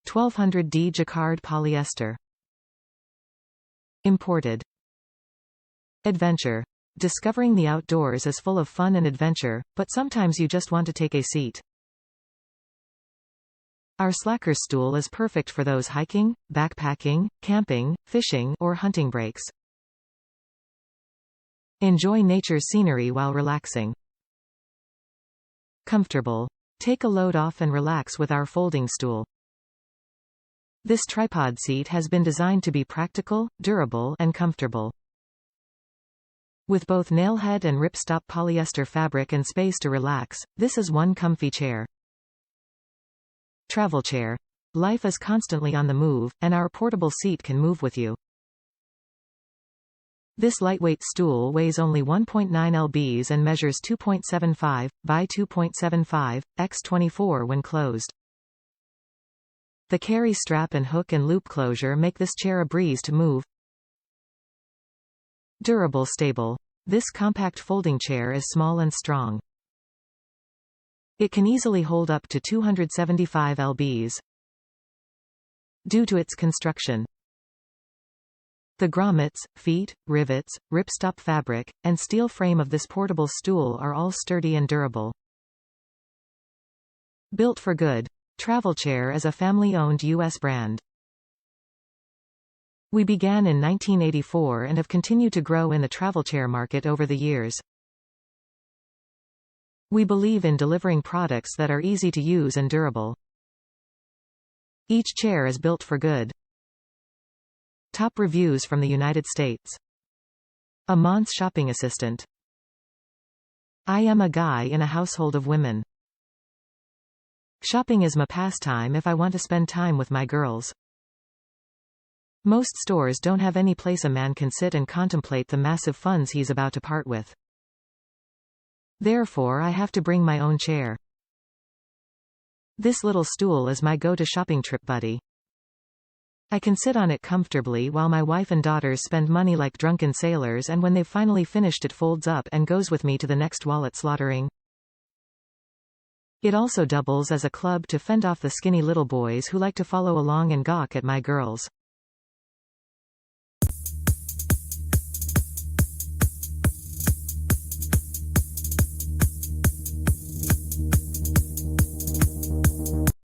1200D Jacquard Polyester. Imported. Adventure. Discovering the outdoors is full of fun and adventure, but sometimes you just want to take a seat. Our Slacker stool is perfect for those hiking, backpacking, camping, fishing, or hunting breaks. Enjoy nature's scenery while relaxing. Comfortable. Take a load off and relax with our folding stool. This tripod seat has been designed to be practical, durable, and comfortable. With both Nailhead and Ripstop polyester fabric and space to relax, this is one comfy chair. TravelChair. Life is constantly on the move, and our portable seat can move with you. This lightweight stool weighs only 1.9 lbs and measures 2.75 by 2.75 x 24 when closed. The carry strap and hook and loop closure make this chair a breeze to move. Durable stable. This compact folding chair is small and strong. It can easily hold up to 275 lbs. Due to its construction. The grommets, feet, rivets, ripstop fabric, and steel frame of this portable stool are all sturdy and durable. Built for good. TravelChair is a family-owned U.S. brand. We began in 1984 and have continued to grow in the TravelChair market over the years. We believe in delivering products that are easy to use and durable. Each chair is built for good. Top reviews from the United States. A month's shopping assistant. I am a guy in a household of women. Shopping is my pastime if I want to spend time with my girls. Most stores don't have any place a man can sit and contemplate the massive funds he's about to part with. Therefore I have to bring my own chair. This little stool is my go-to shopping trip buddy. I can sit on it comfortably while my wife and daughters spend money like drunken sailors, and when they've finally finished it folds up and goes with me to the next wallet slaughtering. It also doubles as a club to fend off the skinny little boys who like to follow along and gawk at my girls.